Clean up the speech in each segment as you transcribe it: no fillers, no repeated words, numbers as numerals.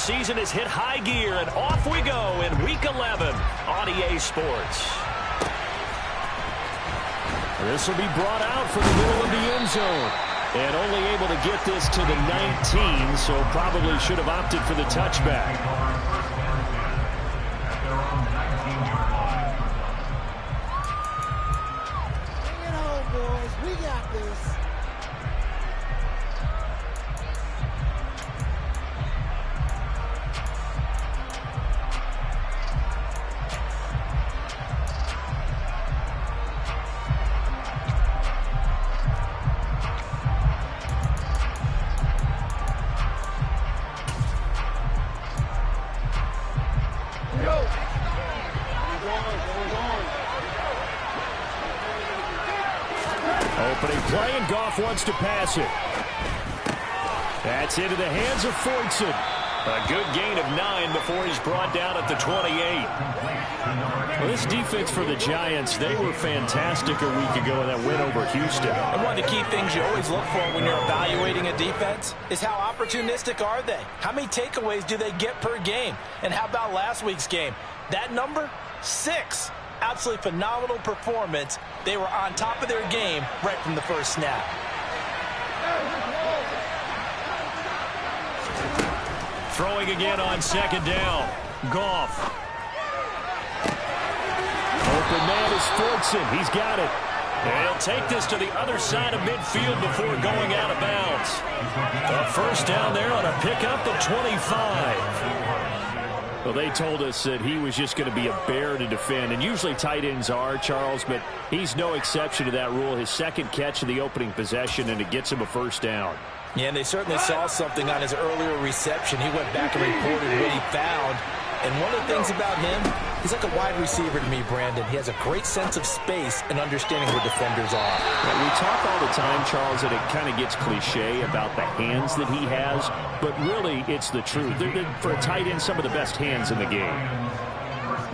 season has hit high gear, and off we go in Week 11 on EA Sports. This will be brought out from the middle of the end zone. And only able to get this to the 19, so probably should have opted for the touchback. Bring it home, boys. We got this. Opening play, and Goff wants to pass it. That's into the hands of Fortson. A good gain of 9 before he's brought down at the 28. Well, this defense for the Giants, they were fantastic a week ago in that win over Houston. And one of the key things you always look for when you're evaluating a defense is how opportunistic are they? How many takeaways do they get per game? And how about last week's game? That number? 6. Absolutely phenomenal performance. They were on top of their game right from the first snap. Throwing again on second down. Goff. Open man is Fortson. He's got it. And he'll take this to the other side of midfield before going out of bounds. A first down there on a pickup at 25. Well, they told us that he was just going to be a bear to defend, and usually tight ends are, Charles, but he's no exception to that rule. His second catch of the opening possession, and it gets him a first down. Yeah, and they certainly saw something on his earlier reception. He went back and reported what he found. And one of the things about him, he's like a wide receiver to me, Brandon. He has a great sense of space and understanding where defenders are. We talk all the time, Charles, that it kind of gets cliche about the hands that he has, but really it's the truth. They're, for a tight end, some of the best hands in the game.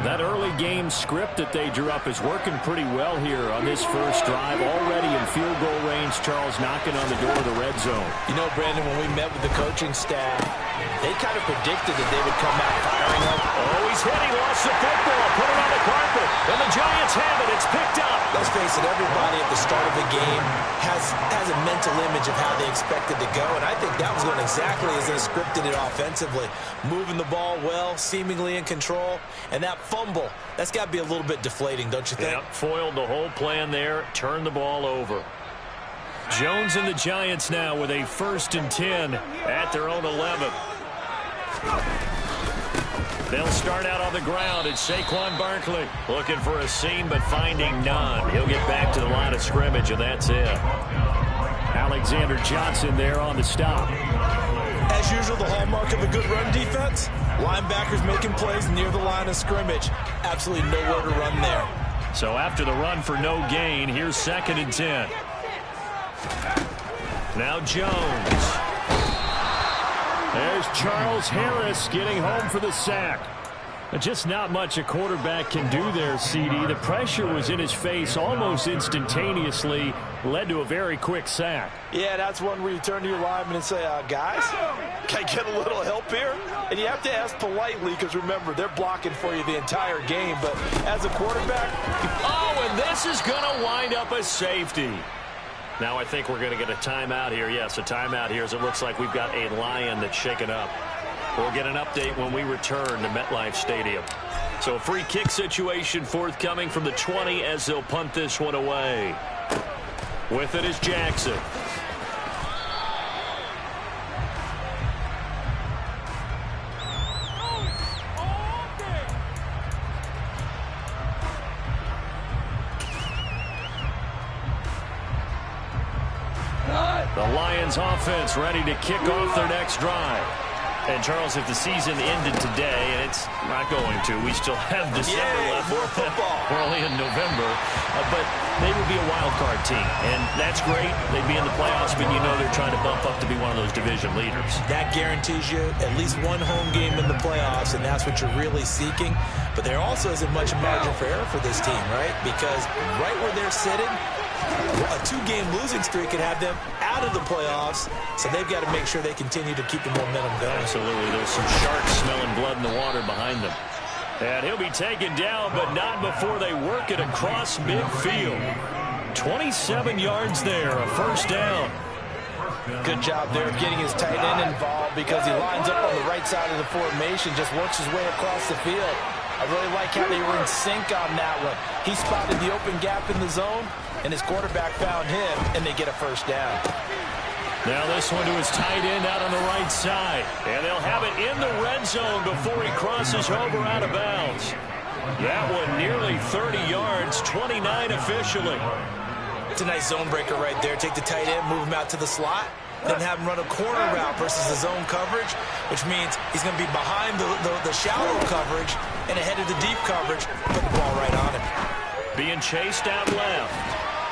That early game script that they drew up is working pretty well here on this first drive. Already in field goal range, Charles knocking on the door of the red zone. You know, Brandon, when we met with the coaching staff, they kind of predicted that they would come out firing up. Oh, he's hit. He lost the football. Put it on the carpet. And the Giants have it. It's picked up. Let's face it, everybody at the start of the game has a mental image of how they expected to go, and I think that was going exactly as they scripted it offensively. Moving the ball well, seemingly in control, and that fumble, that's got to be a little bit deflating, don't you think? Yep, foiled the whole plan there, turned the ball over. Jones and the Giants now with a 1st and 10 at their own 11. They'll start out on the ground. It's Saquon Barkley looking for a seam but finding none. He'll get back to the line of scrimmage, and that's it. Alexander Johnson there on the stop. As usual, the hallmark of a good run defense, linebackers making plays near the line of scrimmage. Absolutely nowhere to run there. So after the run for no gain, here's 2nd and 10. Now Jones. There's Charles Harris getting home for the sack. Just not much a quarterback can do there, CD. The pressure was in his face almost instantaneously, led to a very quick sack. Yeah, that's one where you turn to your lineman and say, guys, can I get a little help here? And you have to ask politely because, remember, they're blocking for you the entire game. But as a quarterback... Oh, and this is going to wind up a safety. Now I think we're going to get a timeout here. Yes, a timeout here as it looks like we've got a Lion that's shaken up. We'll get an update when we return to MetLife Stadium. So a free kick situation forthcoming from the 20 as they'll punt this one away. With it is Jackson. The Lions offense ready to kick off their next drive. And, Charles, if the season ended today, and it's not going to, we still have December left. More football. We're only in November. But they would be a wild card team. And that's great. They'd be in the playoffs, but you know they're trying to bump up to be one of those division leaders. That guarantees you at least one home game in the playoffs, and that's what you're really seeking. But there also isn't much margin for error for this team, right? Because right where they're sitting, A two-game losing streak could have them out of the playoffs, so they've got to make sure they continue to keep the momentum going. Absolutely. There's some sharks smelling blood in the water behind them. And he'll be taken down, but not before they work it across midfield. 27 yards there, a first down. Good job there of getting his tight end involved because he lines up on the right side of the formation, just works his way across the field. I really like how they were in sync on that one. He spotted the open gap in the zone, and his quarterback found him, and they get a first down. Now this one to his tight end out on the right side. And they'll have it in the red zone before he crosses over out of bounds. That one nearly 30 yards, 29 officially. It's a nice zone breaker right there. Take the tight end, move him out to the slot, then have him run a corner route versus the zone coverage, which means he's going to be behind the shallow coverage and ahead of the deep coverage. Put the ball right on him. Being chased out left.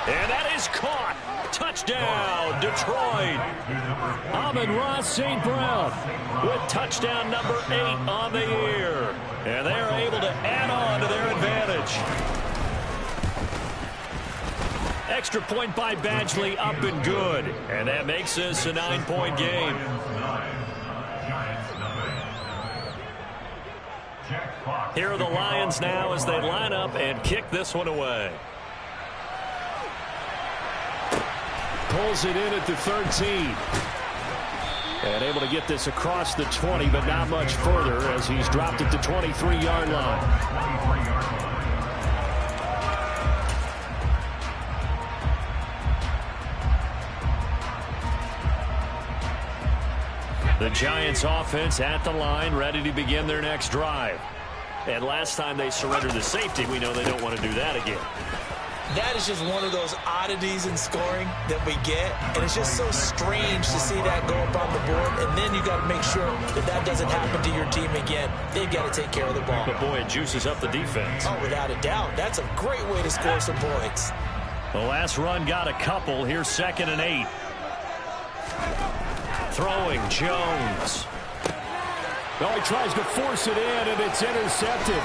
And that is caught. Touchdown, Detroit. Amon-Ra St. Brown with touchdown number 8 on the year. And they're able to add on to their advantage. Extra point by Badgley, up and good. And that makes this a 9-point game. Here are the Lions now as they line up and kick this one away. Pulls it in at the 13. And able to get this across the 20, but not much further as he's dropped at the 23-yard line. The Giants offense at the line, ready to begin their next drive. And last time they surrendered the safety, we know they don't want to do that again. That is just one of those oddities in scoring that we get, and it's just so strange to see that go up on the board, and then you got to make sure that that doesn't happen to your team again. They've got to take care of the ball. But boy, it juices up the defense. Oh, without a doubt. That's a great way to score some points. The last run got a couple. Here's 2nd and 8. Throwing, Jones. Oh, he tries to force it in, and it's intercepted.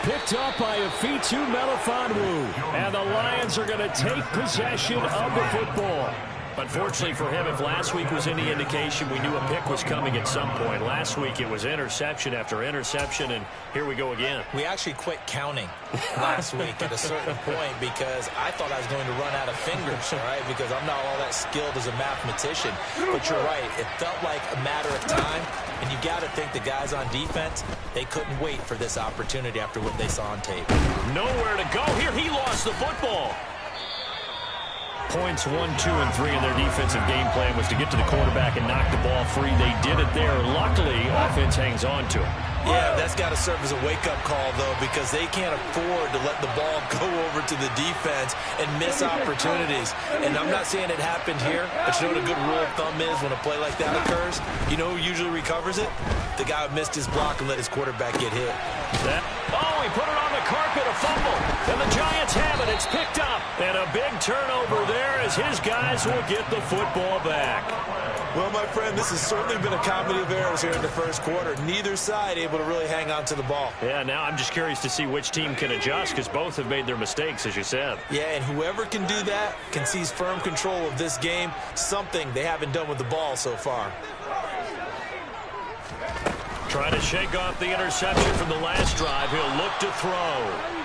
Picked up by Afitu Melifonwu. And the Lions are going to take possession of the football. Unfortunately for him, if last week was any indication, we knew a pick was coming at some point. Last week it was interception after interception, and here we go again. We actually quit counting last week at a certain point because I thought I was going to run out of fingers, all right, because I'm not all that skilled as a mathematician. But you're right. It felt like a matter of time, and you got to think the guys on defense, they couldn't wait for this opportunity after what they saw on tape. Nowhere to go here. He lost the football. Points 1, 2, and 3 in their defensive game plan was to get to the quarterback and knock the ball free. They did it there. Luckily, offense hangs on to it. Yeah, that's got to serve as a wake-up call, though, because they can't afford to let the ball go over to the defense and miss opportunities. And I'm not saying it happened here, but you know what a good rule of thumb is when a play like that occurs? You know who usually recovers it? The guy who missed his block and let his quarterback get hit. Oh, he put it on the carpet, a fumble. And the Giants have it. It's picked up. And a big turnover there as his guys will get the football back. Well, my friend, this has certainly been a comedy of errors here in the first quarter. Neither side able to really hang on to the ball. Yeah, now I'm just curious to see which team can adjust because both have made their mistakes, as you said. Yeah, and whoever can do that can seize firm control of this game, something they haven't done with the ball so far. Trying to shake off the interception from the last drive. He'll look to throw.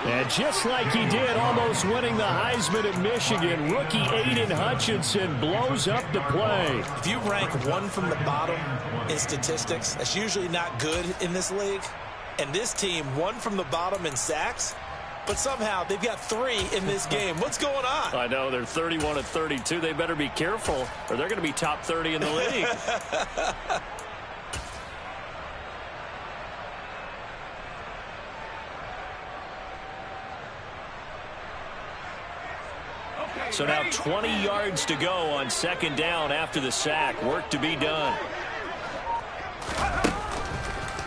And just like he did, almost winning the Heisman at Michigan, rookie Aiden Hutchinson blows up the play. If you rank one from the bottom in statistics, that's usually not good in this league. And this team, one from the bottom in sacks, but somehow they've got 3 in this game. What's going on? I know, they're 31-32. They better be careful, or they're going to be top 30 in the league. So now 20 yards to go on 2nd down after the sack. Work to be done.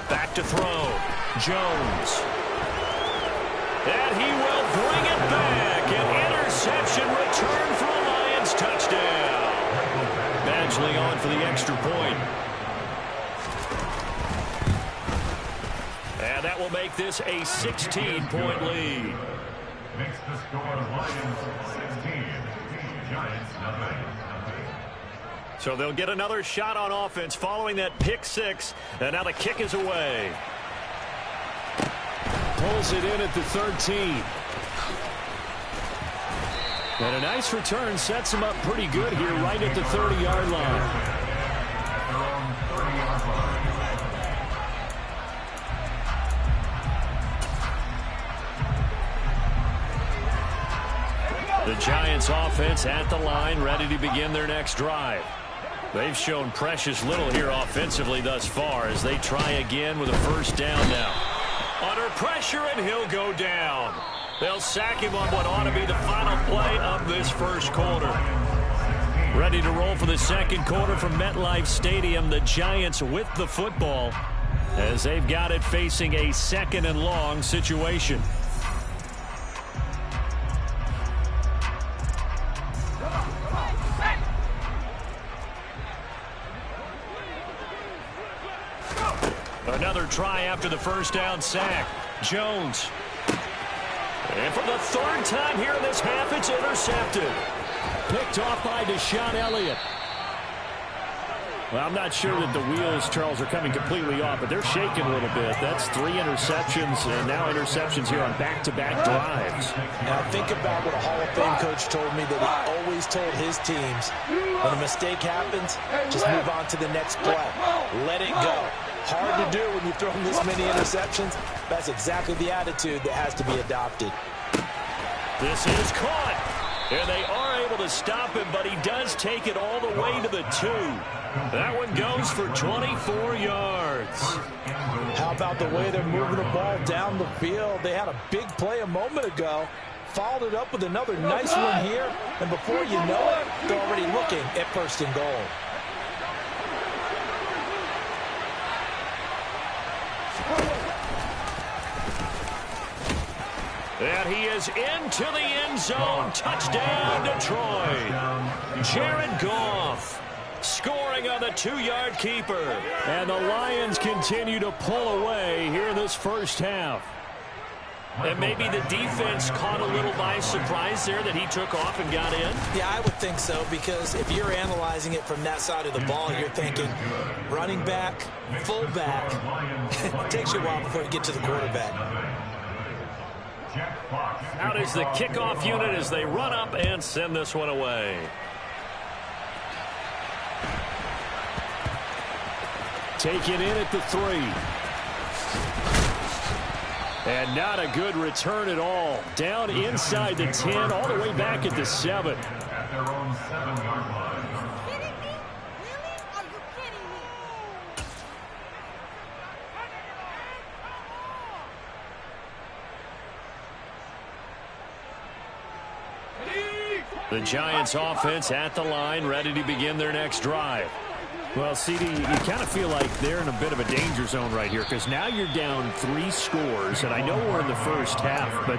Back to throw. Jones. And he will bring it back. An interception return for a Lions touchdown. Badgley on for the extra point. And that will make this a 16-point lead. Makes the score Lions 16. So they'll get another shot on offense following that pick six. And now the kick is away. Pulls it in at the 13. And a nice return sets him up pretty good here right at the 30-yard line. The Giants offense at the line, ready to begin their next drive. They've shown precious little here offensively thus far as they try again with a first down now. Under pressure, and he'll go down. They'll sack him on what ought to be the final play of this first quarter. Ready to roll for the second quarter from MetLife Stadium. The Giants with the football as they've got it facing a second and long situation. Another try after the first down sack. Jones. And for the third time here in this half, it's intercepted. Picked off by Deshaun Elliott. Well, I'm not sure that the wheels, Charles, are coming completely off, but they're shaking a little bit. That's 3 interceptions, and now interceptions here on back-to-back drives. Now, think about what a Hall of Fame coach told me that he always told his teams, when a mistake happens, just move on to the next play. Let it go. Hard to do when you've thrown this many interceptions. That's exactly the attitude that has to be adopted. This is caught. And they are able to stop him, but he does take it all the way to the 2. That one goes for 24 yards. How about the way they're moving the ball down the field? They had a big play a moment ago. Followed it up with another nice one here. And before you know it, they're already looking at first and goal. And he is into the end zone. Touchdown, Detroit. Jared Goff scoring on the 2-yard keeper. And the Lions continue to pull away here in this first half. And maybe the defense caught a little by surprise there that he took off and got in? Yeah, I would think so, because if you're analyzing it from that side of the ball, you're thinking running back, full back. It takes you a while before you get to the quarterback. Out is the kickoff unit as they run up and send this one away. Take it in at the 3. And not a good return at all. Down inside the 10, all the way back at the 7. At their own 7-yard line. Kidding me? Really? Are you kidding me? The Giants offense at the line, ready to begin their next drive. Well, CD, you kind of feel like they're in a bit of a danger zone right here because now you're down 3 scores, and I know we're in the first half, but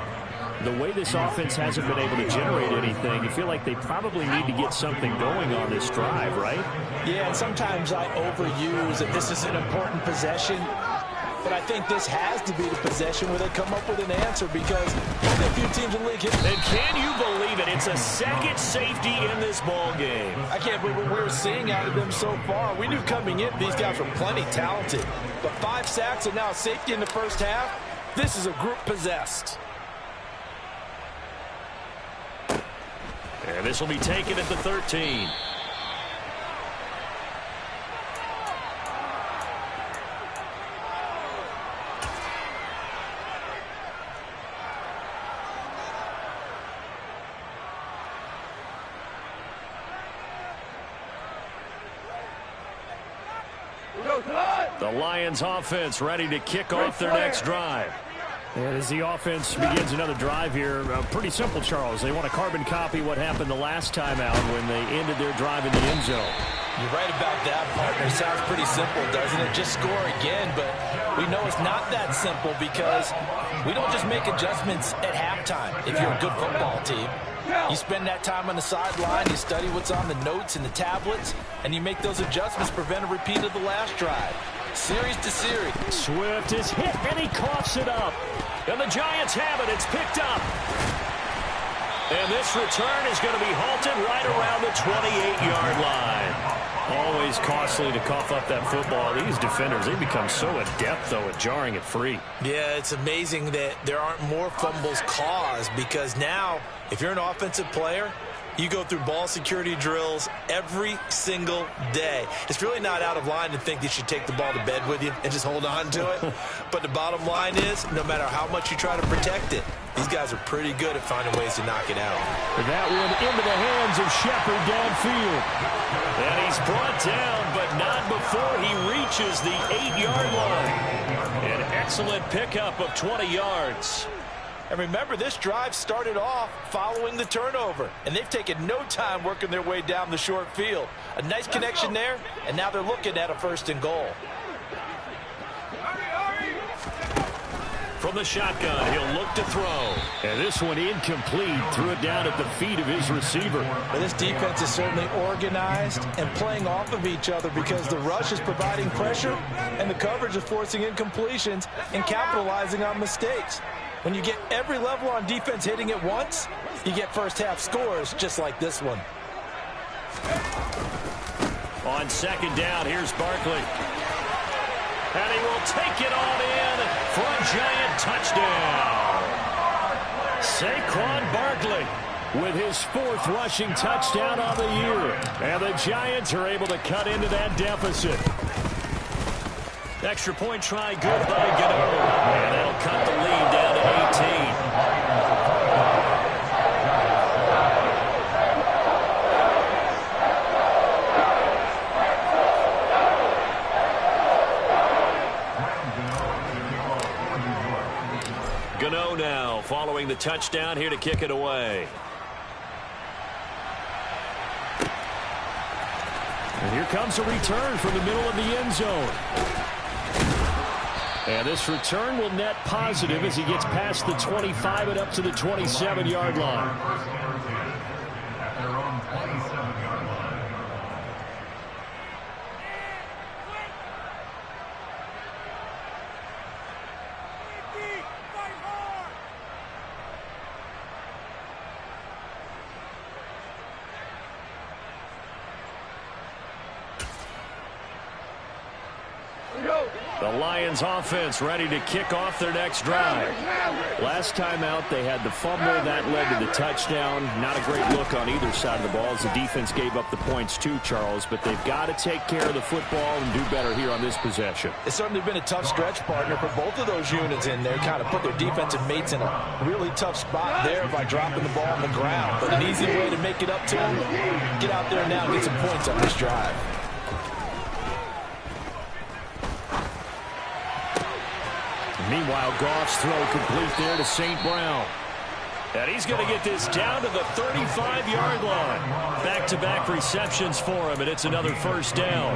the way this offense hasn't been able to generate anything, you feel like they probably need to get something going on this drive, right? Yeah, and sometimes I overuse that this is an important possession, but I think this has to be the possession where they come up with an answer because only a few teams in the league hit. And can you believe it? It's a second safety in this ball game. I can't believe what we're seeing out of them so far. We knew coming in these guys were plenty talented, but 5 sacks and now a safety in the first half. This is a group possessed. And this will be taken at the 13. The Lions offense ready to kick off their next drive. And as the offense begins another drive here, pretty simple, Charles. They want to carbon copy what happened the last time out when they ended their drive in the end zone. You're right about that, partner. Sounds pretty simple, doesn't it? Just score again, but we know it's not that simple because we don't just make adjustments at halftime if you're a good football team. You spend that time on the sideline, you study what's on the notes and the tablets, and you make those adjustments to prevent a repeat of the last drive. Series to series. Swift is hit, and he coughs it up. And the Giants have it. It's picked up. And this return is going to be halted right around the 28-yard line. Always costly to cough up that football. These defenders, they become so adept, though, at jarring it free. Yeah, it's amazing that there aren't more fumbles caused, because now, if you're an offensive player, you go through ball security drills every single day. It's really not out of line to think that you should take the ball to bed with you and just hold on to it. But the bottom line is, no matter how much you try to protect it, these guys are pretty good at finding ways to knock it out. That one into the hands of Shepard downfield. And he's brought down, but not before he reaches the 8-yard line. An excellent pickup of 20 yards. And remember, this drive started off following the turnover, and they've taken no time working their way down the short field. A nice connection there, and now they're looking at a 1st and goal. From the shotgun, he'll look to throw. And this one incomplete. Threw it down at the feet of his receiver. But this defense is certainly organized and playing off of each other, because the rush is providing pressure and the coverage is forcing incompletions and capitalizing on mistakes. When you get every level on defense hitting at once, you get first-half scores just like this one. On 2nd down, here's Barkley. And he will take it on in for a giant touchdown. Saquon Barkley with his 4th rushing touchdown on the year. And the Giants are able to cut into that deficit. Extra point try good by Gano. And they'll cut the lead down to 18. Gano now following the touchdown, here to kick it away. And here comes a return from the middle of the end zone. And this return will net positive as he gets past the 25 and up to the 27-yard line. At their own 27-yard line. The Lions offense ready to kick off their next drive. Last time out, they had the fumble. That led to the touchdown. Not a great look on either side of the ball as the defense gave up the points too, Charles. But they've got to take care of the football and do better here on this possession. It's certainly been a tough stretch, partner, for both of those units in there. Kind of put their defensive mates in a really tough spot there by dropping the ball on the ground. But an easy way to make it up to them, get out there now and get some points on this drive. Meanwhile, Goff's throw complete there to St. Brown. And he's going to get this down to the 35-yard line. Back-to-back receptions for him, and it's another 1st down.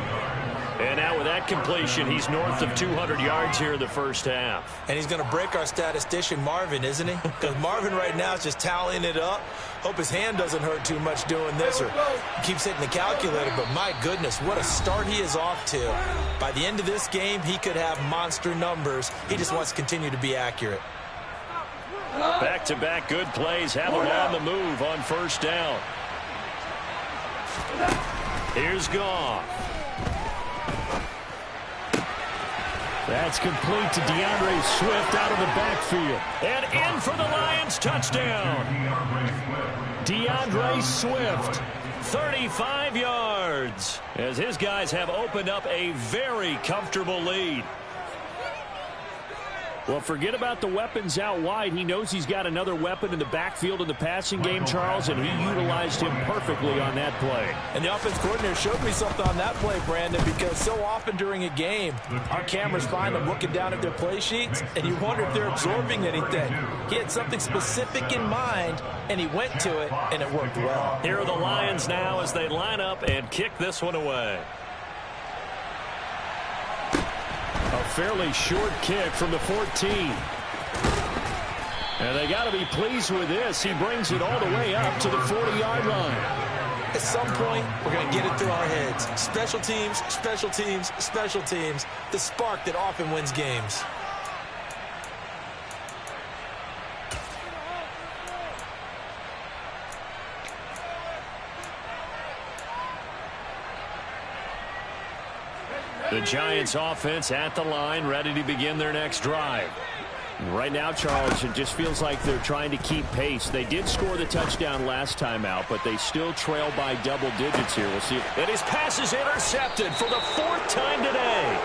And now with that completion, he's north of 200 yards here in the 1st half. And he's going to break our statistician, Marvin, isn't he? Because Marvin right now is just tallying it up. Hope his hand doesn't hurt too much doing this, or keeps hitting the calculator. But my goodness, what a start he is off to. By the end of this game, he could have monster numbers. He just wants to continue to be accurate. Back-to-back good plays have him on the move on 1st down. Here's Goff. That's complete to DeAndre Swift out of the backfield. And in for the Lions touchdown. DeAndre Swift, 35 yards, as his guys have opened up a very comfortable lead. Well, forget about the weapons out wide. He knows he's got another weapon in the backfield in the passing game, Charles, and he utilized him perfectly on that play. And the offense coordinator showed me something on that play, Brandon, because so often during a game, our cameras find them looking down at their play sheets, and you wonder if they're absorbing anything. He had something specific in mind, and he went to it, and it worked well. Here are the Lions now as they line up and kick this one away. A fairly short kick from the 14. And they got to be pleased with this. He brings it all the way up to the 40-yard line. At some point, we're going to get it through our heads. Special teams, special teams, special teams. The spark that often wins games. The Giants offense at the line, ready to begin their next drive. Right now, Charles, it just feels like they're trying to keep pace. They did score the touchdown last time out, but they still trail by double digits here. We'll see. And his pass is intercepted for the 4th time today.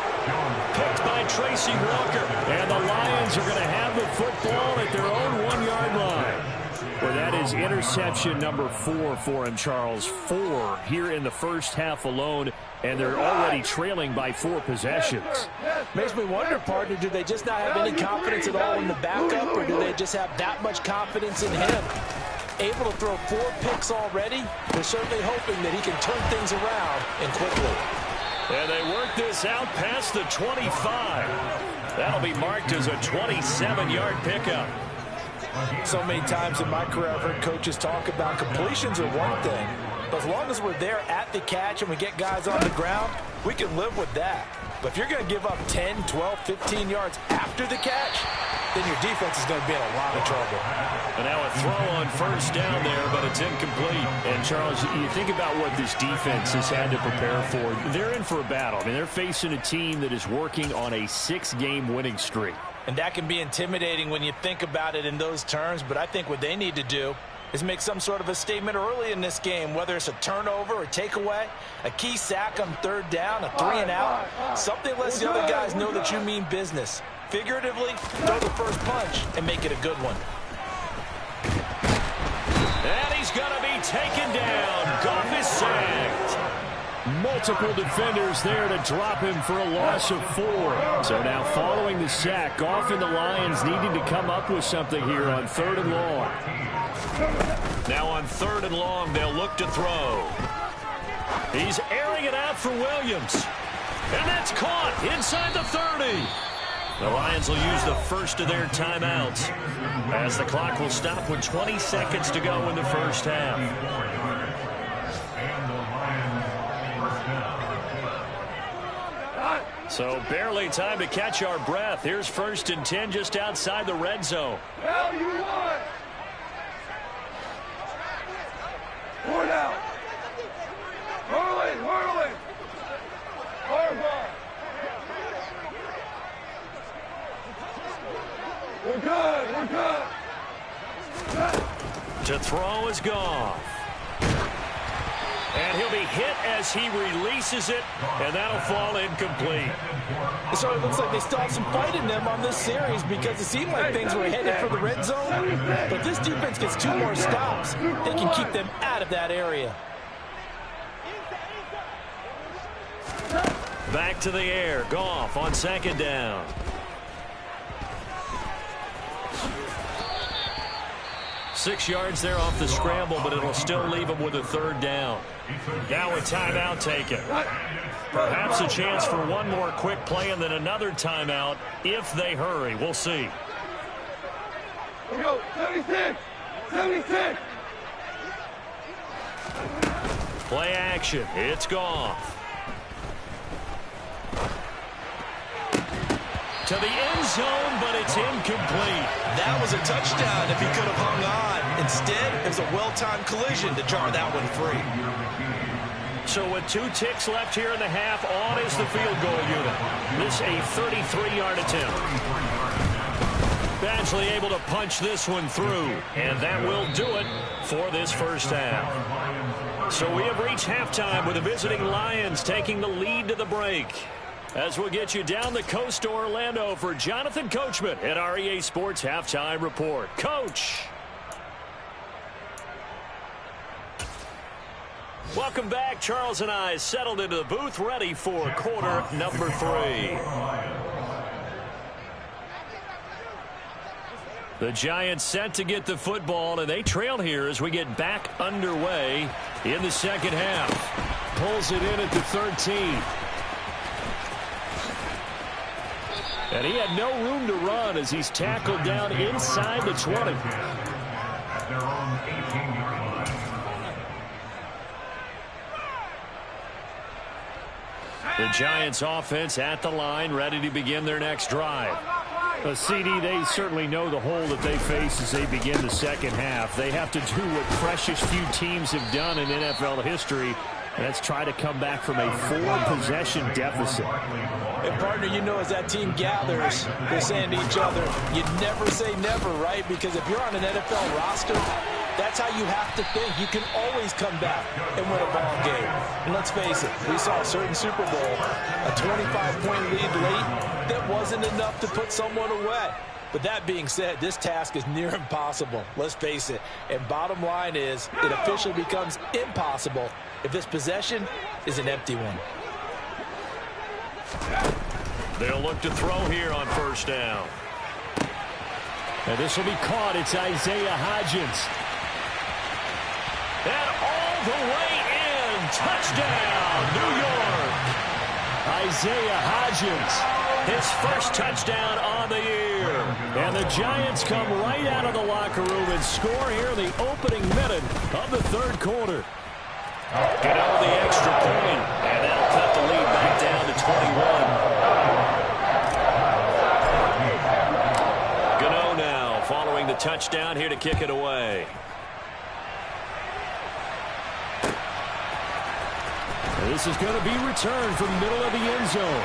Picked by Tracy Walker. And the Lions are going to have the football at their own 1-yard line. Well, that is interception number 4 for him, Charles. 4 here in the first half alone, and they're already trailing by 4 possessions. Makes me wonder, partner, do they just not have any confidence at all in the backup, or do they just have that much confidence in him? Able to throw 4 picks already, they're certainly hoping that he can turn things around and quickly. And they work this out past the 25. That'll be marked as a 27-yard pickup. So many times in my career I've heard coaches talk about completions are one thing, but as long as we're there at the catch and we get guys on the ground, we can live with that. But if you're going to give up 10, 12, 15 yards after the catch, then your defense is going to be in a lot of trouble. And now a throw on first down there, but it's incomplete. And, Charles, you think about what this defense has had to prepare for. They're in for a battle. I mean, they're facing a team that is working on a 6-game winning streak. And that can be intimidating when you think about it in those terms, but I think what they need to do is make some sort of a statement early in this game, whether it's a turnover or takeaway, a key sack on 3rd down, a 3-and-out, something lets the other guys know that you mean business. Figuratively, throw the first punch and make it a good one. And he's going to be taken down. Goff is sacked. Multiple defenders there to drop him for a loss of 4. So now following the sack, Goff and the Lions needing to come up with something here on 3rd and long. Now on 3rd and long, they'll look to throw. He's airing it out for Williams. And that's caught inside the 30. The Lions will use the first of their timeouts as the clock will stop with 20 seconds to go in the first half. So barely time to catch our breath. Here's 1st and 10 just outside the red zone. Hell you want? 4 down. Hurling. We're good. To throw is Goff. And he'll be hit as he releases it, and that'll fall incomplete. It sort of looks like they still have some fight in them on this series because it seemed like things were headed for the red zone. But this defense gets 2 more stops. They can keep them out of that area. Back to the air. Goff on 2nd down. Six yards there off the scramble, but it'll still leave him with a 3rd down. Now a timeout taken. Perhaps a chance for one more quick play and then another timeout if they hurry. We'll see. We go. 76. Play action. It's Goff. To the end zone, but it's incomplete. That was a touchdown if he could have hung on. Instead, it was a well-timed collision to jar that one free. So with 2 ticks left here in the half, on is the field goal unit. This a 33-yard attempt. Badgley able to punch this one through, and that will do it for this first half. So we have reached halftime with the visiting Lions taking the lead to the break. As we'll get you down the coast to Orlando for Jonathan Coachman at our EA Sports Halftime Report. Coach. Welcome back. Charles and I settled into the booth ready for quarter number 3. The Giants set to get the football, and they trail here as we get back underway in the second half. Pulls it in at the 13. And he had no room to run as he's tackled down inside the 20. The Giants offense at the line, ready to begin their next drive. CD, they certainly know the hole that they face as they begin the second half. They have to do what precious few teams have done in NFL history, Let's try to come back from a 4-possession deficit. And, partner, you know, as that team gathers, they're saying to each other, you never say never, right? Because if you're on an NFL roster, that's how you have to think. You can always come back and win a ball game. And let's face it, we saw a certain Super Bowl, a 25-point lead late that wasn't enough to put someone away. But that being said, this task is near impossible. Let's face it. And bottom line is, it officially becomes impossible if this possession is an empty one. They'll look to throw here on first down. And this will be caught. It's Isaiah Hodgins. And all the way in. Touchdown, New York. Isaiah Hodgins, his first touchdown on the year. And the Giants come right out of the locker room and score here in the opening minute of the third quarter. Get over the extra point, and that'll cut the lead back down to 21. Gano now following the touchdown here to kick it away. This is going to be returned from the middle of the end zone.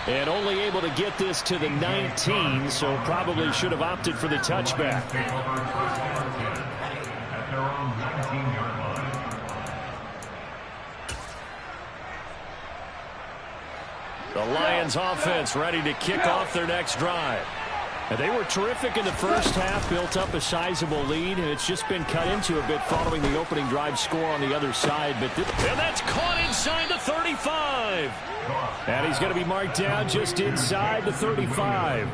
And only able to get this to the 19, so probably should have opted for the touchback. At their own 19-yard line. The Lions offense ready to kick off their next drive. And they were terrific in the first half, built up a sizable lead, and it's just been cut into a bit following the opening drive score on the other side. And that's caught inside the 35. And he's going to be marked down just inside the 35.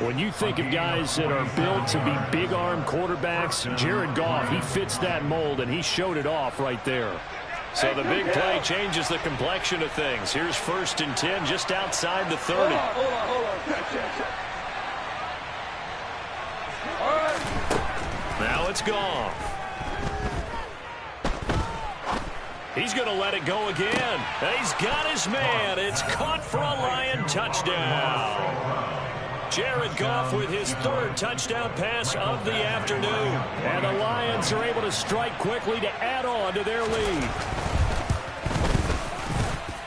When you think of guys that are built to be big-arm quarterbacks, Jared Goff, he fits that mold, and he showed it off right there. So the big play changes the complexion of things. Here's 1st and 10 just outside the 30. Hold on. Check. All right. Now it's gone. He's going to let it go again. And he's got his man. It's caught for a Lion touchdown. Jared Goff with his 3rd touchdown pass of the afternoon. And the Lions are able to strike quickly to add on to their lead.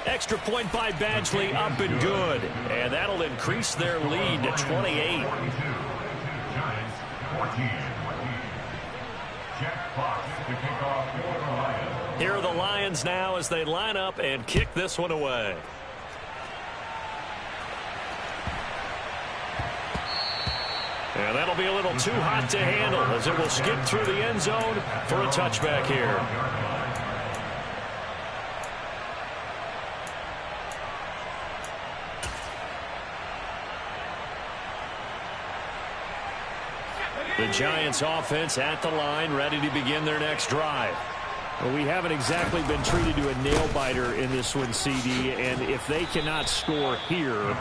Extra point by Badgley, up and good. And that'll increase their lead to 28. Giants 14. Jack Fox to kick off for the Lions. Here are the Lions now as they line up and kick this one away. And that'll be a little too hot to handle as it will skip through the end zone for a touchback here. The Giants offense at the line, ready to begin their next drive. Well, we haven't exactly been treated to a nail-biter in this one, CD, and if they cannot score here,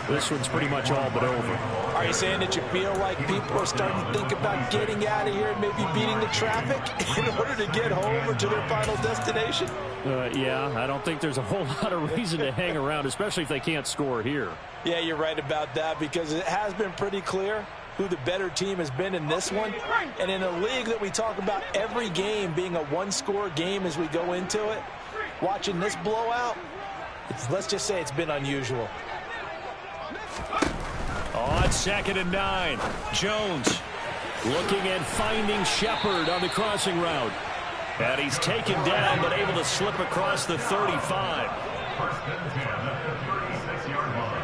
this one's pretty much all but over. Are you saying that you feel like people are starting to think about getting out of here and maybe beating the traffic in order to get home or to their final destination? Yeah, I don't think there's a whole lot of reason to hang around, especially if they can't score here. Yeah, you're right about that, because it has been pretty clear who the better team has been in this one. And in a league that we talk about every game being a one-score game as we go into it, watching this blowout, let's just say it's been unusual. On 2nd and 9, Jones looking and finding Shepard on the crossing route. And he's taken down but able to slip across the 35. 1st and 10 at the 36-yard line.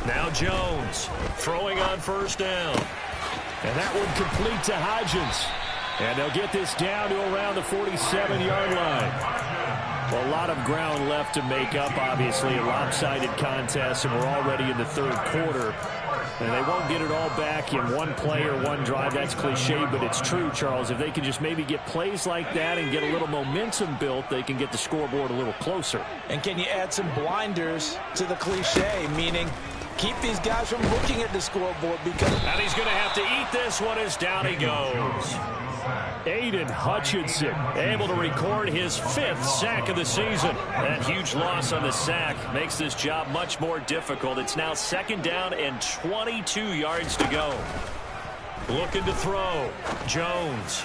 Now Jones throwing on 1st down. And that one complete to Hodgins. And they'll get this down to around the 47-yard line. Well, a lot of ground left to make up, obviously. A lopsided contest, and we're already in the 3rd quarter. And they won't get it all back in one play or one drive. That's cliche, but it's true, Charles. If they can just maybe get plays like that and get a little momentum built, they can get the scoreboard a little closer. And can you add some blinders to the cliche, meaning keep these guys from looking at the scoreboard, because... And he's going to have to eat this one as down he goes. Aiden Hutchinson able to record his 5th sack of the season. That huge loss on the sack makes this job much more difficult. It's now 2nd down and 22 yards to go. Looking to throw. Jones.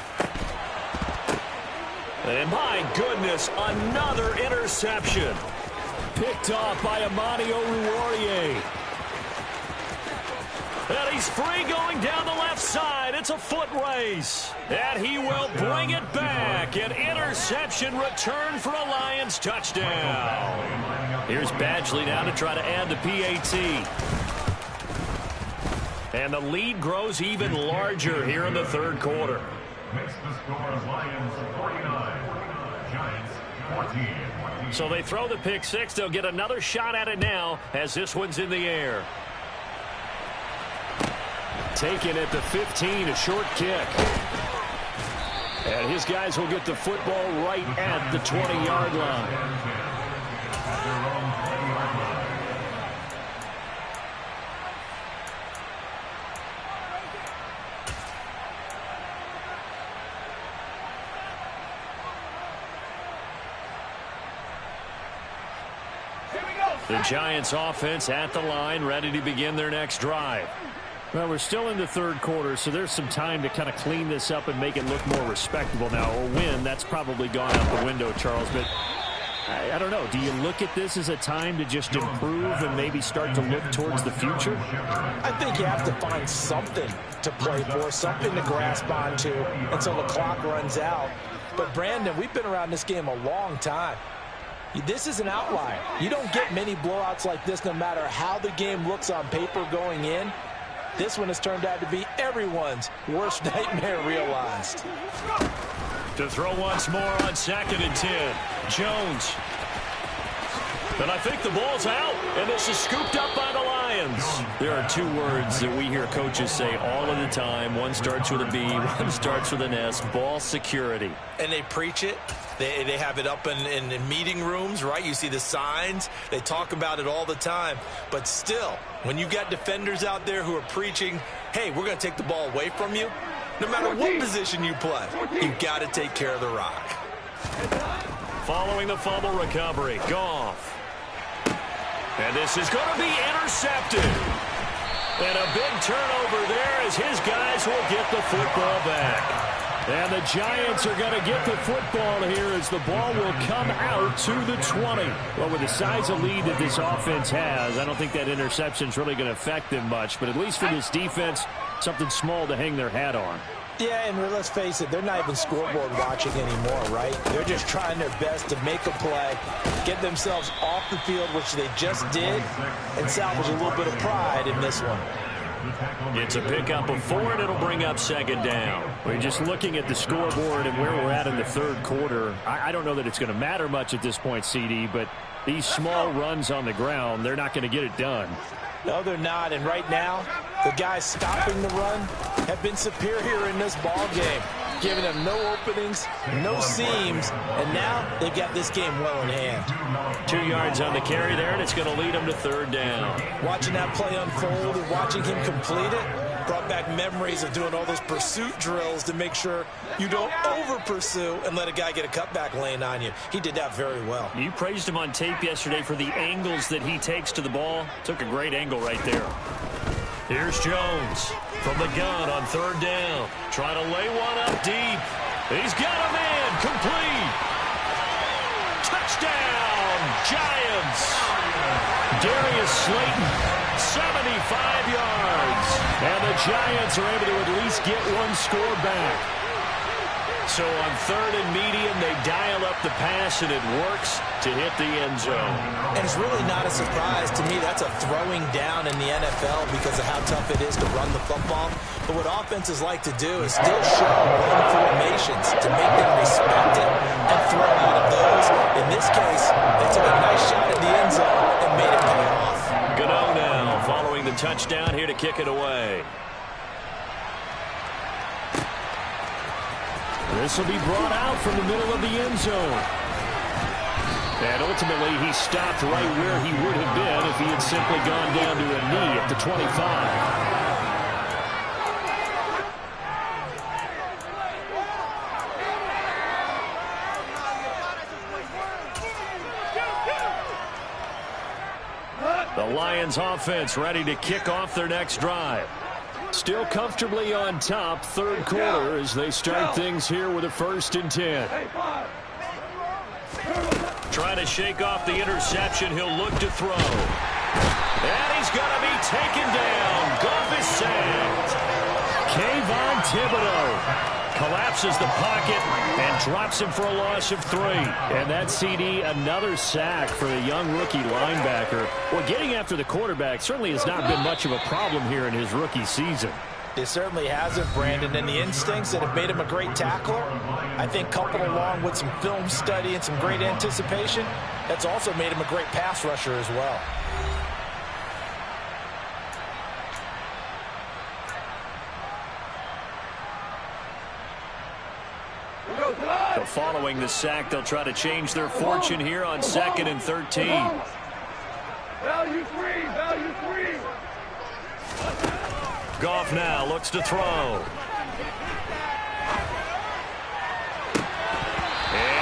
And my goodness, another interception. Picked off by Amani Oruwariye. And he's free going down the left side. It's a foot race. And he will bring it back. An interception return for a Lions touchdown. Here's Badgley now to try to add the PAT. And the lead grows even larger here in the third quarter. Makes the score Lions 49, Giants 14. So they throw the pick six. They'll get another shot at it now as this one's in the air. Taken at the 15, a short kick. And his guys will get the football right at the 20-yard line. The Giants offense at the line, ready to begin their next drive. Well, we're still in the third quarter, so there's some time to kind of clean this up and make it look more respectable now. Or win, that's probably gone out the window, Charles. But I don't know. Do you look at this as a time to just improve and maybe start to look towards the future? I think you have to find something to play for, something to grasp onto until the clock runs out. But, Brandon, we've been around this game a long time. This is an outlier. You don't get many blowouts like this no matter how the game looks on paper going in. This one has turned out to be everyone's worst nightmare realized. To throw once more on 2nd and 10. Jones. And I think the ball's out, and this is scooped up by the Lions. There are two words that we hear coaches say all of the time. One starts with a B, one starts with an S. Ball security. And they preach it. They have it up in meeting rooms, right? You see the signs. They talk about it all the time. But still, when you got defenders out there who are preaching, hey, we're going to take the ball away from you, no matter what position you play, you've got to take care of the rock. Following the fumble recovery, Goff. And this is going to be intercepted. And a big turnover there as his guys will get the football back. And the Giants are going to get the football here as the ball will come out to the 20. Well, with the size of lead that this offense has, I don't think that interception is really going to affect them much. But at least for this defense, something small to hang their hat on. Yeah, and let's face it, they're not even scoreboard watching anymore, right? They're just trying their best to make a play, get themselves off the field, which they just did, and salvage a little bit of pride in this one. It's a pickup of 4, and it'll bring up 2nd down. We're just looking at the scoreboard and where we're at in the third quarter. I don't know that it's going to matter much at this point, CD, but these small runs on the ground, they're not going to get it done. No, they're not. And right now, the guys stopping the run have been superior in this ball game, giving them no openings, no seams, and now they've got this game well in hand. 2 yards on the carry there, and it's going to lead them to 3rd down. Watching that play unfold and watching him complete it brought back memories of doing all those pursuit drills to make sure you don't over-pursue and let a guy get a cutback lane on you. He did that very well. You praised him on tape yesterday for the angles that he takes to the ball. Took a great angle right there. Here's Jones from the gun on 3rd down. Trying to lay one up deep. He's got a man. Complete. Touchdown, Giants. Darius Slayton, 75 yards. And the Giants are able to at least get one score back. So on 3rd and medium, they dial up the pass, and it works to hit the end zone. And it's really not a surprise to me. That's a throwing down in the NFL because of how tough it is to run the football. But what offenses like to do is still show run formations to make them respect it and throw out of those. In this case, they took a nice shot at the end zone and made it pay off. Gano now following the touchdown here to kick it away. This will be brought out from the middle of the end zone. And ultimately, he stopped right where he would have been if he had simply gone down to a knee at the 25. The Lions offense ready to kick off their next drive. Still comfortably on top, third quarter, as they start things here with a 1st and 10. Trying to shake off the interception. He'll look to throw. And he's going to be taken down. Goff is sacked. Kayvon Thibodeaux collapses the pocket and drops him for a loss of 3. And that CD, another sack for the young rookie linebacker. Well, getting after the quarterback certainly has not been much of a problem here in his rookie season. It certainly hasn't, Brandon, and the instincts that have made him a great tackler, I think coupled along with some film study and some great anticipation, that's also made him a great pass rusher as well. So following the sack, they'll try to change their fortune here on 2nd and 13. Value 3, value 3. Goff now looks to throw. And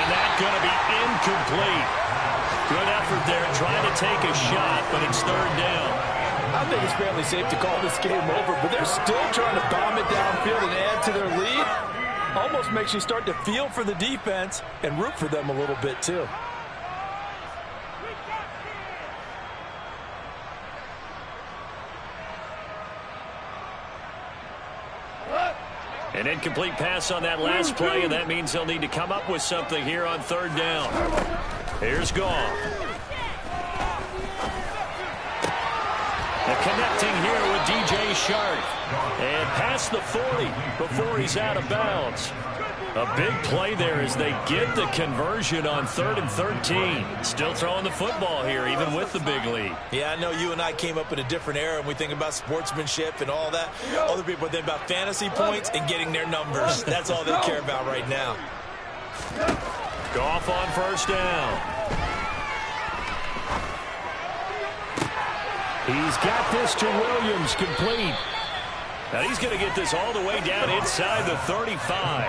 that's going to be incomplete. Good effort there trying to take a shot, but it's 3rd down. I think it's fairly safe to call this game over, but they're still trying to bomb it downfield and add to their lead. Almost makes you start to feel for the defense and root for them a little bit too. An incomplete pass on that last play, and that means they'll need to come up with something here on 3rd down. Here's Goff. Connecting here with DJ Shark. And past the 40 before he's out of bounds. A big play there as they get the conversion on 3rd and 13. Still throwing the football here, even with the big lead. Yeah, I know you and I came up in a different era, and we think about sportsmanship and all that. Other people think about fantasy points and getting their numbers. That's all they care about right now. Goff on 1st down. He's got this to Williams, complete. Now he's going to get this all the way down inside the 35.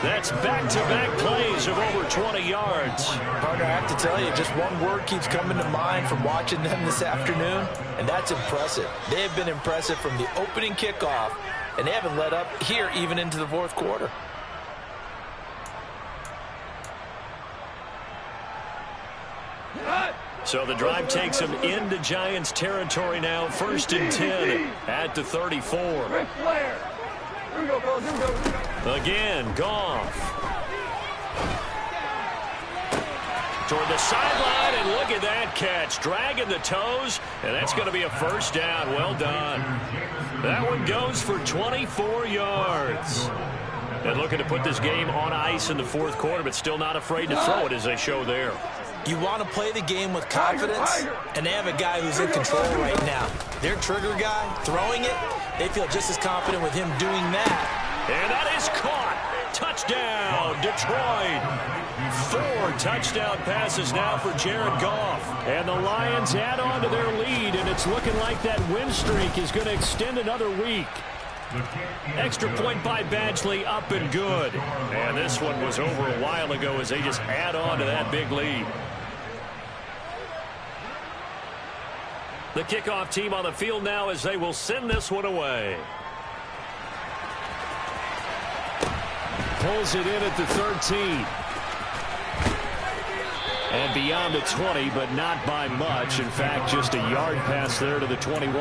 That's back-to-back plays of over 20 yards. Partner, I have to tell you, just one word keeps coming to mind from watching them this afternoon, and that's impressive. They have been impressive from the opening kickoff, and they haven't let up here even into the 4th quarter. So the drive takes them into Giants territory now. 1st and 10 at the 34. Again, Goff. Toward the sideline, and look at that catch. Dragging the toes, and that's going to be a 1st down. Well done. That one goes for 24 yards. And looking to put this game on ice in the 4th quarter, but still not afraid to throw it as they show there. You want to play the game with confidence, and they have a guy who's in control right now. Their trigger guy, throwing it, they feel just as confident with him doing that. And that is caught. Touchdown, Detroit. 4 touchdown passes now for Jared Goff. And the Lions add on to their lead, and it's looking like that win streak is going to extend another week. Extra point by Badgley, up and good. And this one was over a while ago as they just add on to that big lead. The kickoff team on the field now as they will send this one away. Pulls it in at the 13. And beyond the 20, but not by much. In fact, just a yard pass there to the 21.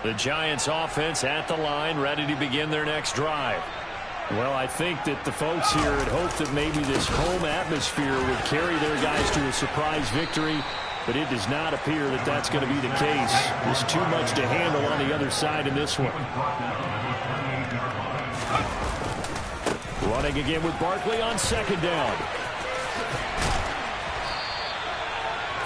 The Giants offense at the line, ready to begin their next drive. Well, I think that the folks here had hoped that maybe this home atmosphere would carry their guys to a surprise victory, but it does not appear that that's going to be the case. There's too much to handle on the other side in this one. Running again with Barkley on 2nd down.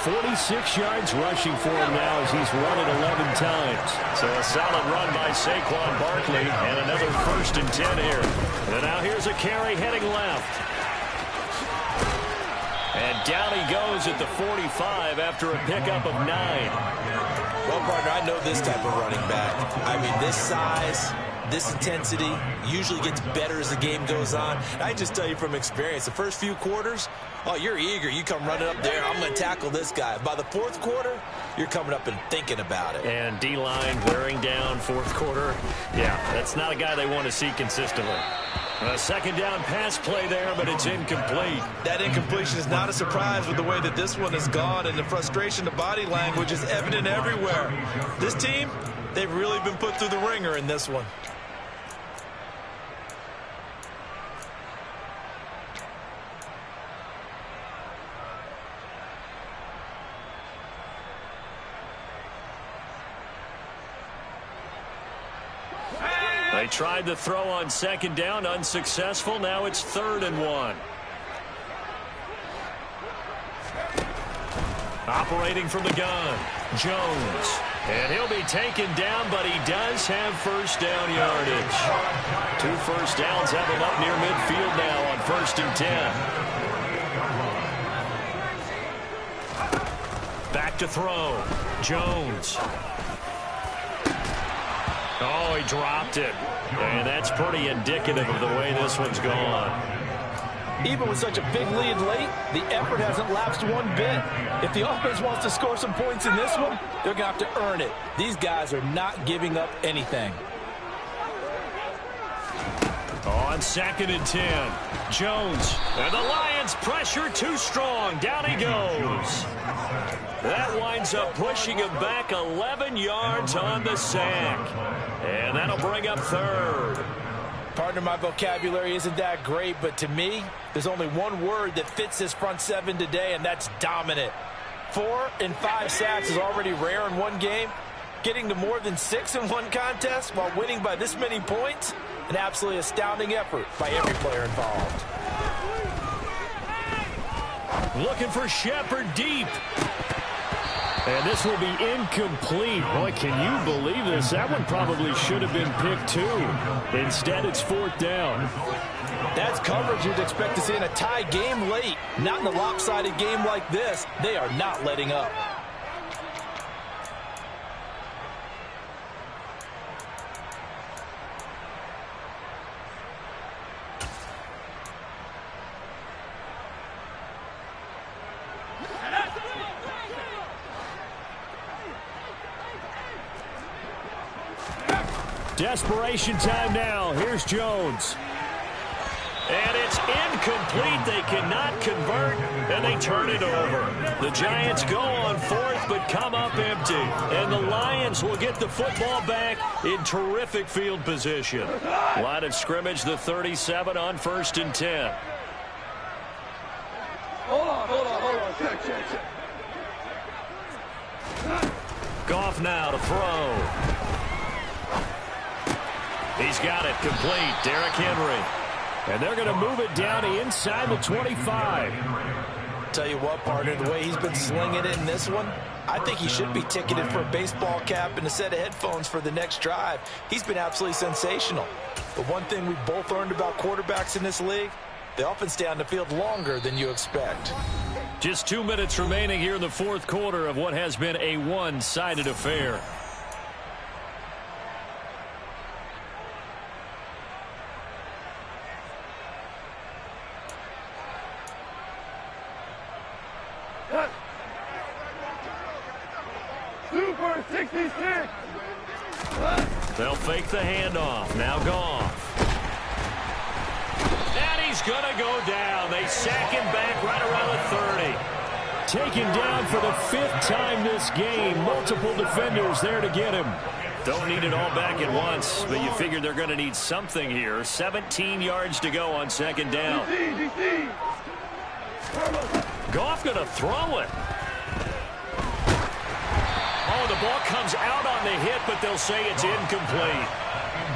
46 yards rushing for him now as he's run it 11 times. So a solid run by Saquon Barkley and another 1st and 10 here. And now here's a carry heading left. And down he goes at the 45 after a pickup of 9. Well, partner, I know this type of running back. I mean, this size, This intensity usually gets better as the game goes on. I just tell you from experience, the first few quarters, oh, you're eager. You come running up there, I'm going to tackle this guy. By the fourth quarter, you're coming up and thinking about it. And D-line wearing down fourth quarter. Yeah, that's not a guy they want to see consistently. A second down pass play there, but it's incomplete. That incompletion is not a surprise with the way that this one has gone, and the frustration, the body language is evident everywhere. This team, they've really been put through the ringer in this one. They tried to throw on second down, unsuccessful. Now it's 3rd and 1. Operating from the gun, Jones. And he'll be taken down, but he does have first down yardage. 2 first downs have him up near midfield now on 1st and 10. Back to throw, Jones. Oh, he dropped it. And that's pretty indicative of the way this one's gone. Even with such a big lead late, the effort hasn't lapsed one bit. If the offense wants to score some points in this one, they're going to have to earn it. These guys are not giving up anything. On 2nd and 10, Jones. And the Lions pressure too strong. Down he goes. That winds up pushing him back 11 yards on the sack. And that'll bring up 3rd. Partner, my vocabulary isn't that great, but to me, there's only one word that fits this front seven today, and that's dominant. 4 and 5 sacks is already rare in one game. Getting to more than 6 in one contest while winning by this many points, an absolutely astounding effort by every player involved. Looking for Shepard deep. And this will be incomplete. Boy, can you believe this? That one probably should have been picked too. Instead, it's 4th down. That's coverage you'd expect to see in a tie game late. Not in a lopsided game like this. They are not letting up. Desperation time now. Here's Jones. And it's incomplete. They cannot convert, and they turn it over. The Giants go on 4th, but come up empty. And the Lions will get the football back in terrific field position. Line of scrimmage, the 37 on 1st and 10. Hold on. Check. Goff now to throw. He's got it complete. Derrick Henry. And they're going to move it down to inside the 25. Tell you what, partner, the way he's been slinging it in this one, I think he should be ticketed for a baseball cap and a set of headphones for the next drive. He's been absolutely sensational. But one thing we both learned about quarterbacks in this league, they often stay on the field longer than you expect. Just 2 minutes remaining here in the 4th quarter of what has been a one-sided affair. Super 66. They'll fake the handoff. Now Goff. And he's going to go down. They sack him back right around the 30. Taken down for the 5th time this game. Multiple defenders there to get him. Don't need it all back at once, but you figure they're going to need something here. 17 yards to go on 2nd down. Goff going to throw it. Oh, the ball comes out on the hit, but they'll say it's incomplete.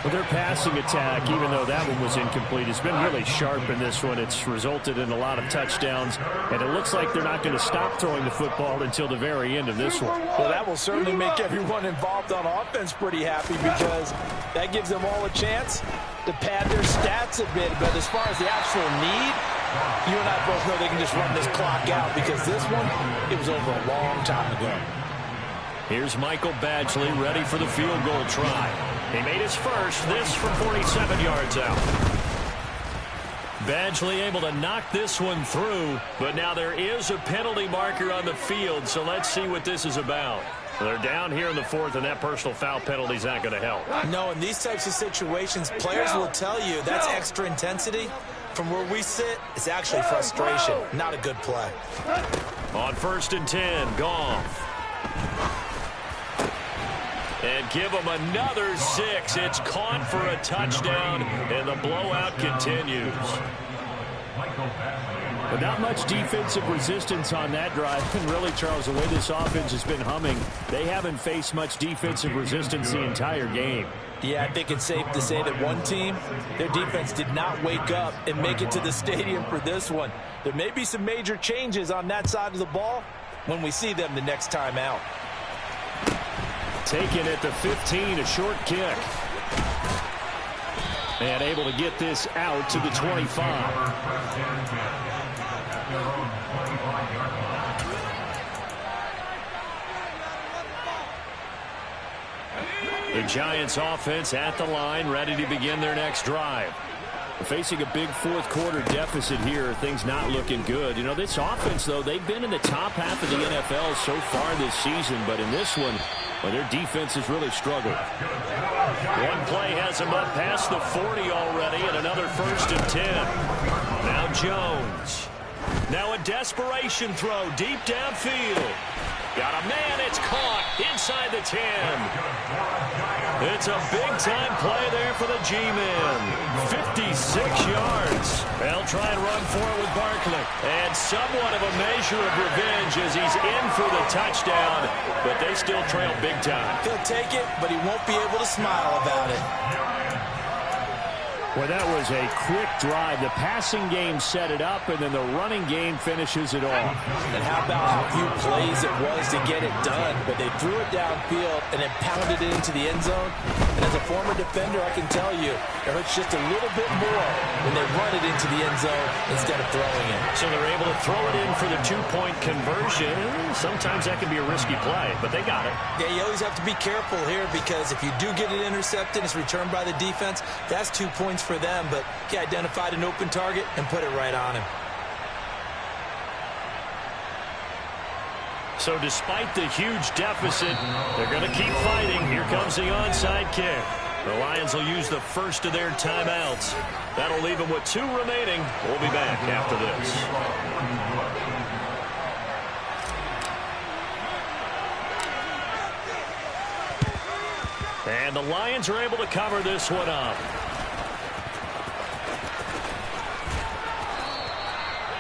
Well, their passing attack, even though that one was incomplete, has been really sharp in this one. It's resulted in a lot of touchdowns, and it looks like they're not going to stop throwing the football until the very end of this one. Well, that will certainly make everyone involved on offense pretty happy because that gives them all a chance to pad their stats a bit. But as far as the actual need, you and I both know they can just run this clock out because this one, it was over a long time ago. Here's Michael Badgley ready for the field goal try. He made his first, this from 47 yards out. Badgley able to knock this one through, but now there is a penalty marker on the field, so let's see what this is about. They're down here in the fourth, and that personal foul penalty is not going to help. No, in these types of situations, players will tell you that's extra intensity. From where we sit, it's actually frustration, not a good play. On 1st and 10, Goff. And give them another 6. It's caught for a touchdown, and the blowout continues. But not much defensive resistance on that drive. And really, Charles, the way this offense has been humming, they haven't faced much defensive resistance the entire game. Yeah, I think it's safe to say that one team, their defense did not wake up and make it to the stadium for this one. There may be some major changes on that side of the ball when we see them the next time out. Taken at the 15, a short kick. And able to get this out to the 25. The Giants offense at the line, ready to begin their next drive. Facing a big fourth quarter deficit here, things not looking good. You know, this offense, though, they've been in the top half of the NFL so far this season, but in this one, well, their defense has really struggled. One play has them up past the 40 already, and another 1st and 10. Now Jones. Now a desperation throw deep downfield. Got a man, it's caught inside the 10. It's a big-time play there for the G-Men. 56 yards. They'll try and run for it with Barkley. And somewhat of a measure of revenge as he's in for the touchdown, but they still trail big time. He'll take it, but he won't be able to smile about it. Well, that was a quick drive. The passing game set it up, and then the running game finishes it off. And how about how few plays it was to get it done, but they threw it downfield and then pounded it into the end zone. And as a former defender, I can tell you, it hurts just a little bit more when they run it into the end zone instead of throwing it. So they're able to throw it in for the 2-point conversion. Sometimes that can be a risky play, but they got it. Yeah, you always have to be careful here because if you do get it intercepted, it's returned by the defense, that's 2 points for them, but he identified an open target and put it right on him. So despite the huge deficit, they're going to keep fighting. Here comes the onside kick. The Lions will use the first of their timeouts. That'll leave them with 2 remaining. We'll be back after this. And the Lions are able to cover this one up.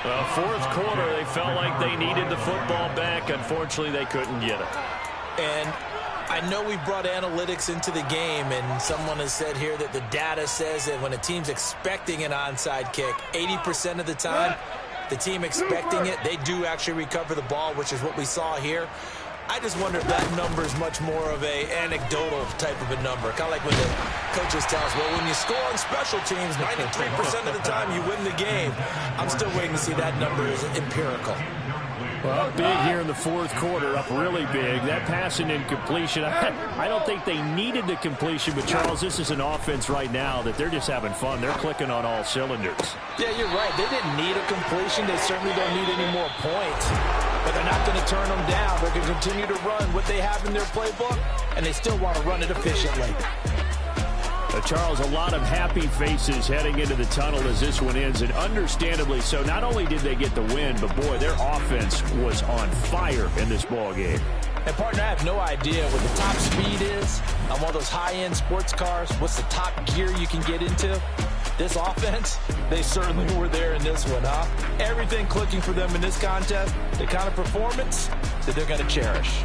Well, fourth quarter, they felt like they needed the football back. Unfortunately, they couldn't get it. And I know we brought analytics into the game, and someone has said here that the data says that when a team's expecting an onside kick, 80% of the time, the team expecting it, they do actually recover the ball, which is what we saw here. I just wonder if that number is much more of a anecdotal type of a number. Kind of like when the coaches tell us, well, when you score on special teams, 93% of the time you win the game. I'm still waiting to see that number is empirical. Well, big here in the fourth quarter, up really big. That passing incompletion, I don't think they needed the completion, but Charles, this is an offense right now that they're just having fun. They're clicking on all cylinders. Yeah, you're right. They didn't need a completion. They certainly don't need any more points. But they're not going to turn them down. They're going to continue to run what they have in their playbook, and they still want to run it efficiently. Charles, a lot of happy faces heading into the tunnel as this one ends, and understandably so. Not only did they get the win, but, boy, their offense was on fire in this ball game. And, partner, I have no idea what the top speed is on one of those high-end sports cars. What's the top gear you can get into? This offense, they certainly were there in this one, huh? Everything clicking for them in this contest, the kind of performance that they're going to cherish.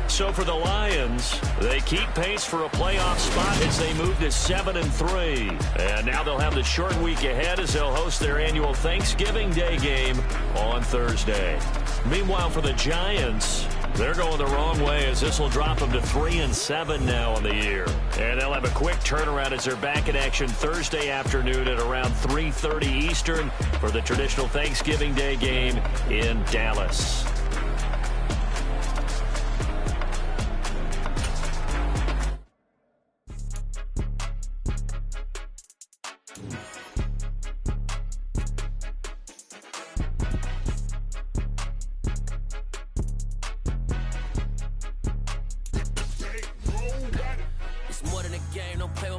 So for the Lions, they keep pace for a playoff spot as they move to 7-3. And now they'll have the short week ahead as they'll host their annual Thanksgiving Day game on Thursday. Meanwhile, for the Giants, they're going the wrong way as this will drop them to 3-7 now on the year. And they'll have a quick turnaround as they're back in action Thursday afternoon at around 3:30 Eastern for the traditional Thanksgiving Day game in Dallas.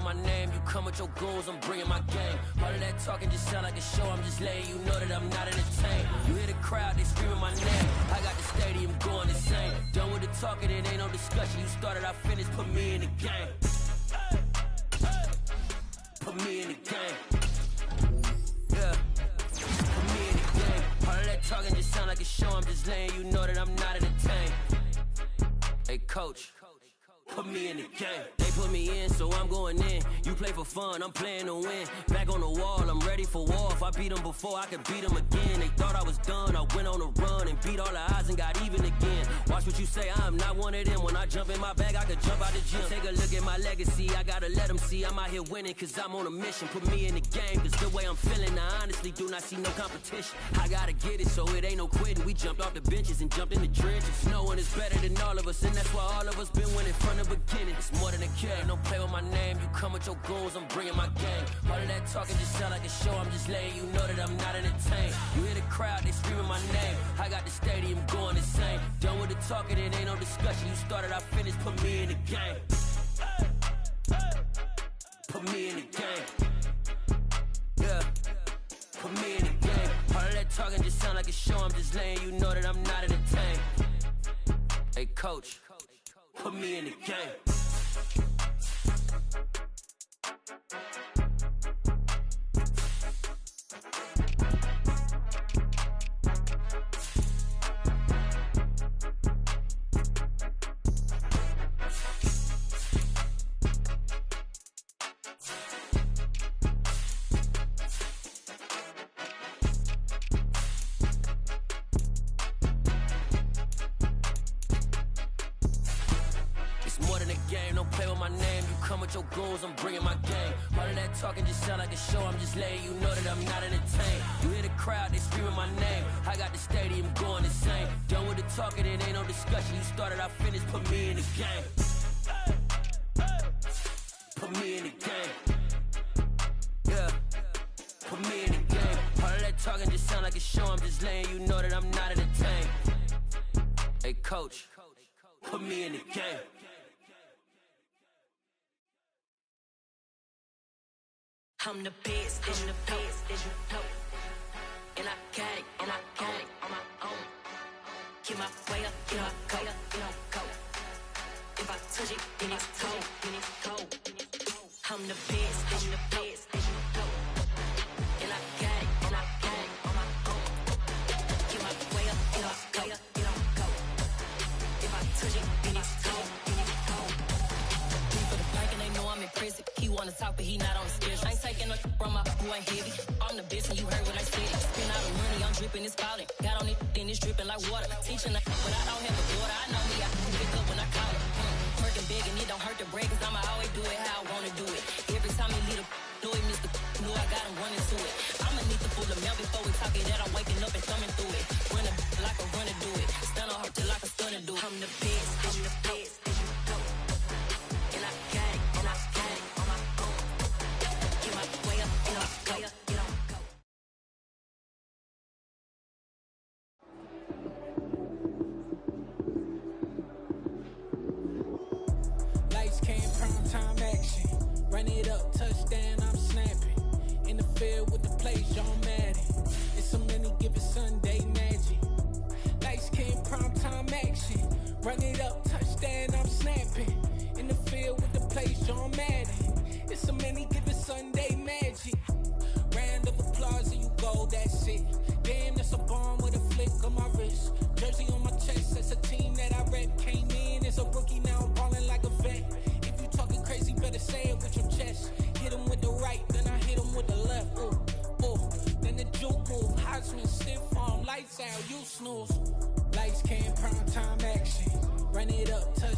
my name, you come with your goons, I'm bringing my game. All of that talking just sound like a show, I'm just letting you know that I'm not entertained. You hear the crowd, they screaming my name, I got the stadium going insane. Done with the talking, it ain't no discussion. You started, I finished, put me in the game. Put me in the game. Yeah. Put me in the game. All of that talking just sound like a show, I'm just letting you know that I'm not entertained. Hey, coach, put me in the game. They put me in, so I'm going in. You play for fun, I'm playing to win. Back on the wall, I'm ready for war. If I beat them before, I could beat them again. They thought I was done, I went on a run and beat all the odds and got even again. Watch what you say, I'm not one of them. When I jump in my bag, I could jump out the gym. Take a look at my legacy, I gotta let them see I'm out here winning, cause I'm on a mission. Put me in the game, cause the way I'm feeling, I honestly do not see no competition. I gotta get it, so it ain't no quitting. We jumped off the benches and jumped in the trenches. No one is better than all of us, and that's why all of us been winning from the beginning. It's more than a game, don't play with my name. You come with your goons, I'm bringing my game. All of that talking just sound like a show, I'm just letting you know that I'm not entertained. You hear the crowd, they screaming my name, I got the stadium going insane. Done with the talking, it ain't no discussion. You started, I finished, put me in the game. Put me in the game. Yeah. Put me in the game. All of that talking just sound like a show, I'm just letting you know that I'm not entertained. Hey, coach, put me in the game. I'm bringing my game. All of that talking just sound like a show, I'm just letting you know that I'm not entertained. You hear the crowd, they screaming my name, I got the stadium going insane. Done with the talking, it ain't no discussion. You started, I finished, put me in the game. Put me in the game. Yeah. Put me in the game. All of that talking just sound like a show, I'm just letting you know that I'm not entertained. Hey, coach, put me in the game. I'm the best, as you know. And I can't on my own. Get my way up, get my go. If I touch it, then it's cold. I'm the best, as you know. And I can't on my own. Get my way up, get my go. If I touch it, then it's cold. For the bank and they know I'm impressive. He wanna talk, but he not on the schedule. I ain't taking no from my boy heavy. I'm the best and you heard what I said. Spend all the money, I'm dripping, it's falling. Got on it, then it's dripping like water. Teaching the but I don't have a daughter. I know me, I can pick up when I call it. Working big and it don't hurt to break, cause I'ma always do it how I wanna do it. Every time he lead a know he missed the know I got him running to it. I'ma need to pull the mail before we talk it that I'm waking up and thumbing through it. Run a like a runner do it. Stun on her till like a stunner do it. I'm the best, as you know. And I got it, on my own. Get my way up, get my go. Lights came, prime time action. Run it up, touchdown, I'm snapping. In the field with the play, John Madden. It's so many, give it Sunday magic. Lights came, prime time action. Run it up, touchdown, I'm snapping. In the field with the play, John Madden. It's so many, give it Sunday magic. Round of applause and you go, that's it. Damn, that's a bomb with a flick on my wrist. Jersey on my chest, that's a team that I rep. Came in as a rookie, now I'm balling like a vet. If you talking crazy, better say it with your chest. Hit him with the right, then I hit him with the left. Then the juke move, Heisman, stiff arm, lights out, you snooze. Lights came, prime time action. Run it up, touch.